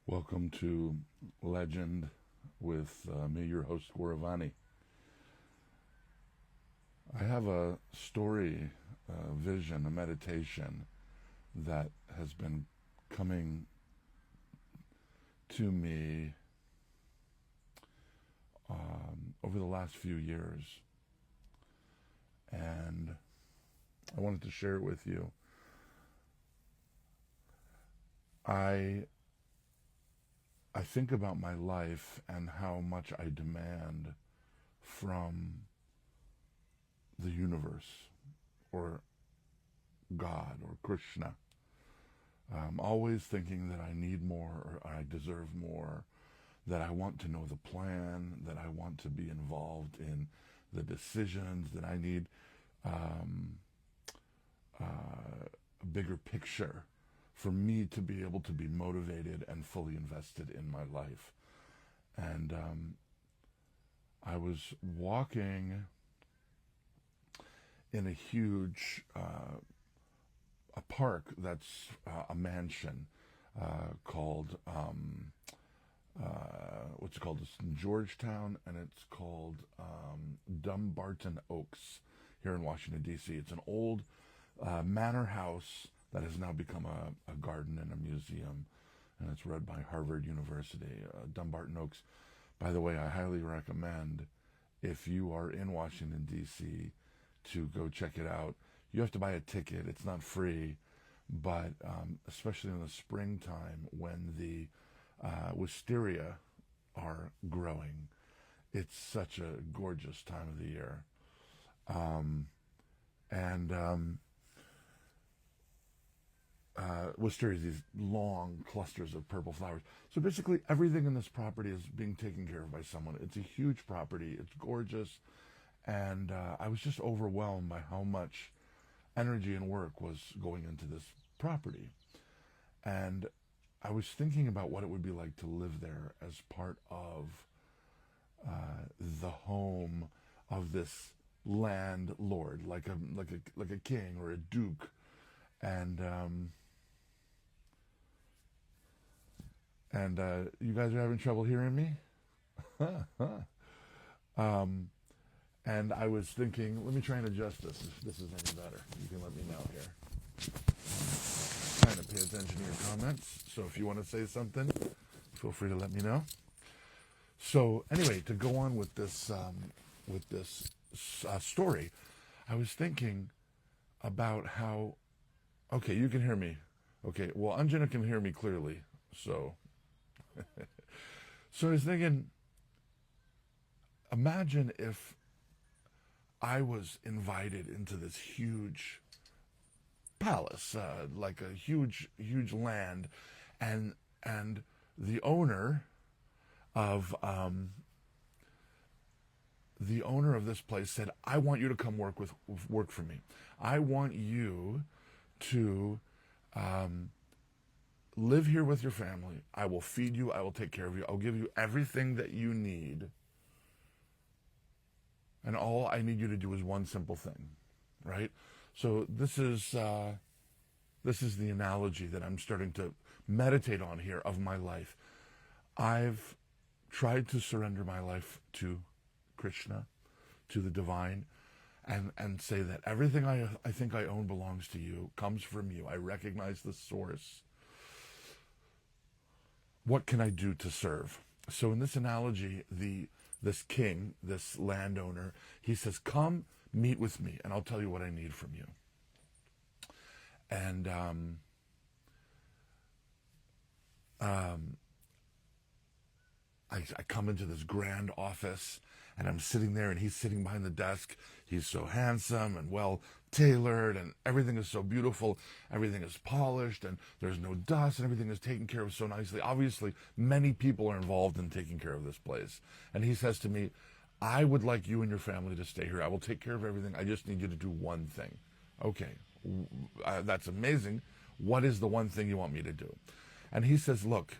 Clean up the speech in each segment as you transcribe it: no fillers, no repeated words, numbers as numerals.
Welcome to Legend with me, your host, Gauravani. I have a story, a vision, a meditation that has been coming to me over the last few years. And I wanted to share it with you. I think about my life and how much I demand from the universe or God or Krishna. I'm always thinking that I need more or I deserve more, that I want to know the plan, that I want to be involved in the decisions, that I need a bigger picture for me to be able to be motivated and fully invested in my life. And I was walking in a huge a park that's a mansion called what's it called? It's in Georgetown, and it's called Dumbarton Oaks here in Washington, D.C. It's an old manor house that has now become a garden and a museum, and it's run by Harvard University. Dumbarton Oaks, by the way, I highly recommend, if you are in Washington, D.C., to go check it out. You have to buy a ticket. It's not free, but especially in the springtime when the wisteria are growing, it's such a gorgeous time of the year. Wisteria is these long clusters of purple flowers. So basically everything in this property is being taken care of by someone. It's a huge property. It's gorgeous. And I was just overwhelmed by how much energy and work was going into this property. And I was thinking about what it would be like to live there as part of the home of this landlord, like a king or a duke. And you guys are having trouble hearing me? And I was thinking, let me try and adjust this if this is any better. You can let me know here. Trying to pay attention to your comments. So if you want to say something, feel free to let me know. So anyway, to go on with this story, I was thinking about how, okay, you can hear me. Okay, well, Anjana can hear me clearly. So I was thinking, imagine if I was invited into this huge palace, like a huge land, and the owner of this place said, "I want you to come work for me. I want you to live here with your family. I will feed you. I will take care of you. I'll give you everything that you need. And all I need you to do is one simple thing," right? So this is the analogy that I'm starting to meditate on here of my life. I've tried to surrender my life to Krishna, to the divine, and say that everything I think I own belongs to you, comes from you. I recognize the source. What can I do to serve? So in this analogy, this king, this landowner, he says, "Come meet with me, and I'll tell you what I need from you." And I come into this grand office, and I'm sitting there, and he's sitting behind the desk. He's so handsome and well tailored, and everything is so beautiful. Everything is polished, and there's no dust, and everything is taken care of so nicely. Obviously, many people are involved in taking care of this place. And he says to me, "I would like you and your family to stay here. I will take care of everything. I just need you to do one thing." Okay, that's amazing. What is the one thing you want me to do? And he says, "Look,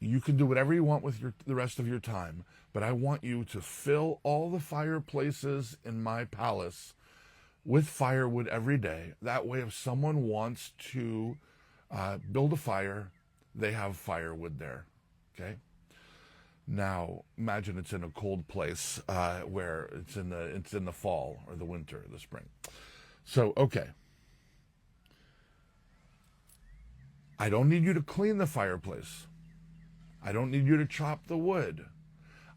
you can do whatever you want with the rest of your time, but I want you to fill all the fireplaces in my palace with firewood every day. That way, if someone wants to build a fire, they have firewood there. Okay. Now imagine it's in a cold place where it's in the fall or the winter or the spring. So okay, I don't need you to clean the fireplace. I don't need you to chop the wood.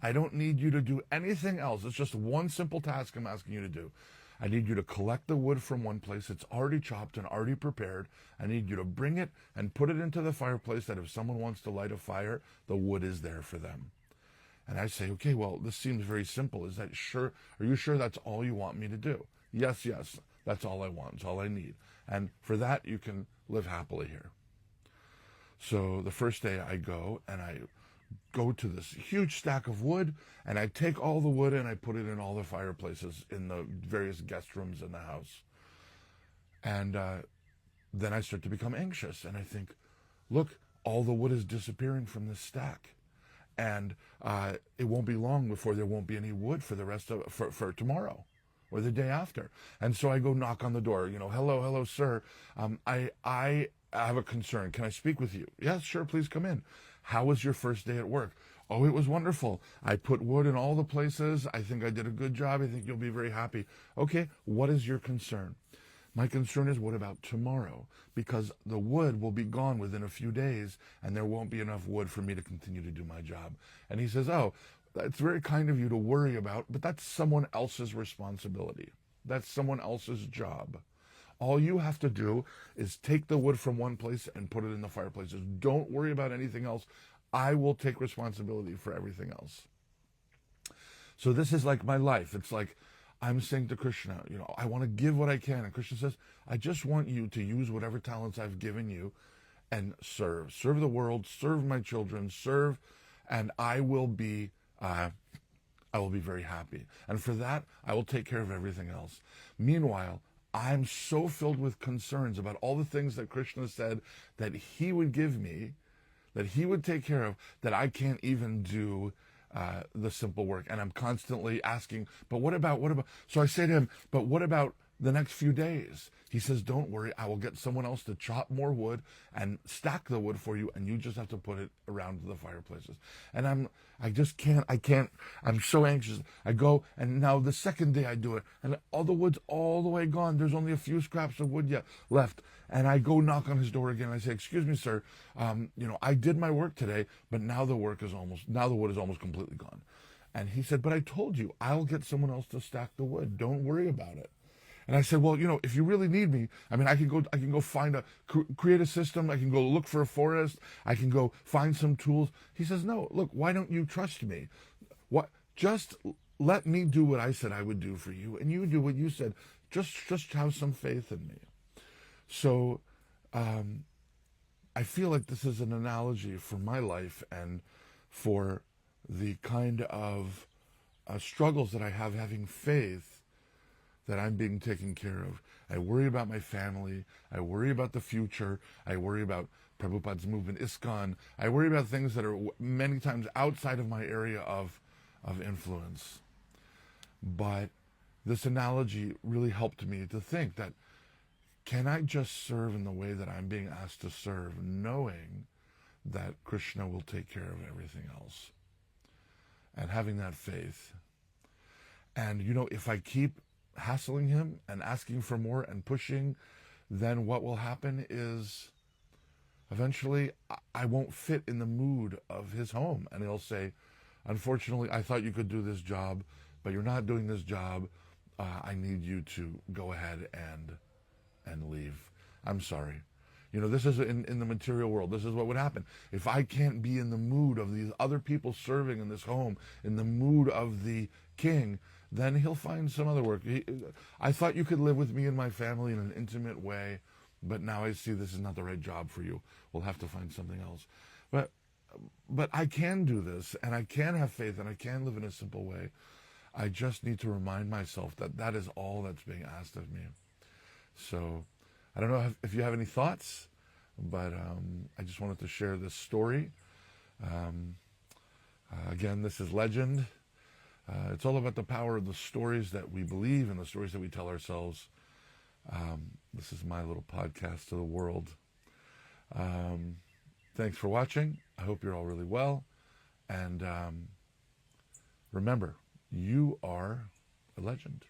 I don't need you to do anything else. It's just one simple task I'm asking you to do. I need you to collect the wood from one place. It's already chopped and already prepared. I need you to bring it and put it into the fireplace that if someone wants to light a fire, the wood is there for them. And I say, okay, well, this seems very simple. Is that sure? Are you sure that's all you want me to do? Yes, yes. That's all I want. It's all I need. And for that, you can live happily here. So the first day I go and I go to this huge stack of wood and I take all the wood and I put it in all the fireplaces in the various guest rooms in the house. And then I start to become anxious and I think, look, all the wood is disappearing from this stack. And it won't be long before there won't be any wood for the rest of for tomorrow or the day after. And so I go knock on the door, hello, sir. I have a concern. Can I speak with you? Yes, sure, please come in. How was your first day at work? Oh, it was wonderful. I put wood in all the places. I think I did a good job. I think you'll be very happy. Okay, what is your concern? My concern is, what about tomorrow? Because the wood will be gone within a few days and there won't be enough wood for me to continue to do my job. And he says, oh, that's very kind of you to worry about, but that's someone else's responsibility. That's someone else's job. All you have to do is take the wood from one place and put it in the fireplaces. Don't worry about anything else. I will take responsibility for everything else. So this is like my life. It's like I'm saying to Krishna, I want to give what I can. And Krishna says, I just want you to use whatever talents I've given you and serve. Serve the world, serve my children, serve, and I will be very happy. And for that, I will take care of everything else. Meanwhile, I'm so filled with concerns about all the things that Krishna said that he would give me, that he would take care of, that I can't even do the simple work. And I'm constantly asking, but what about? So I say to him, but what about the next few days? He says, don't worry, I will get someone else to chop more wood and stack the wood for you, and you just have to put it around the fireplaces. And I can't, I'm so anxious. I go, and now the second day I do it, and all the wood's all the way gone. There's only a few scraps of wood left. And I go knock on his door again. I say, excuse me, sir, I did my work today, but now the wood is almost completely gone. And he said, but I told you, I'll get someone else to stack the wood. Don't worry about it. And I said, well, if you really need me, I can go create a system. I can go look for a forest. I can go find some tools. He says, no, look, why don't you trust me? Just let me do what I said I would do for you. And you do what you said. Just have some faith in me. So, I feel like this is an analogy for my life and for the kind of struggles that I have having faith that I'm being taken care of. I worry about my family. I worry about the future. I worry about Prabhupada's movement, ISKCON. I worry about things that are many times outside of my area of influence. But this analogy really helped me to think that, can I just serve in the way that I'm being asked to serve, knowing that Krishna will take care of everything else? And having that faith. And, if I keep hassling him and asking for more and pushing, then what will happen is eventually I won't fit in the mood of his home. And he'll say, unfortunately, I thought you could do this job, but you're not doing this job. I need you to go ahead and leave. I'm sorry. This is in the material world. This is what would happen. If I can't be in the mood of these other people serving in this home, in the mood of the king, then he'll find some other work. I thought you could live with me and my family in an intimate way, but now I see this is not the right job for you. We'll have to find something else. But I can do this, and I can have faith, and I can live in a simple way. I just need to remind myself that is all that's being asked of me. So I don't know if you have any thoughts, but I just wanted to share this story. Again, this is legend. It's all about the power of the stories that we believe and the stories that we tell ourselves. This is my little podcast to the world. Thanks for watching. I hope you're all really well. And remember, you are a legend.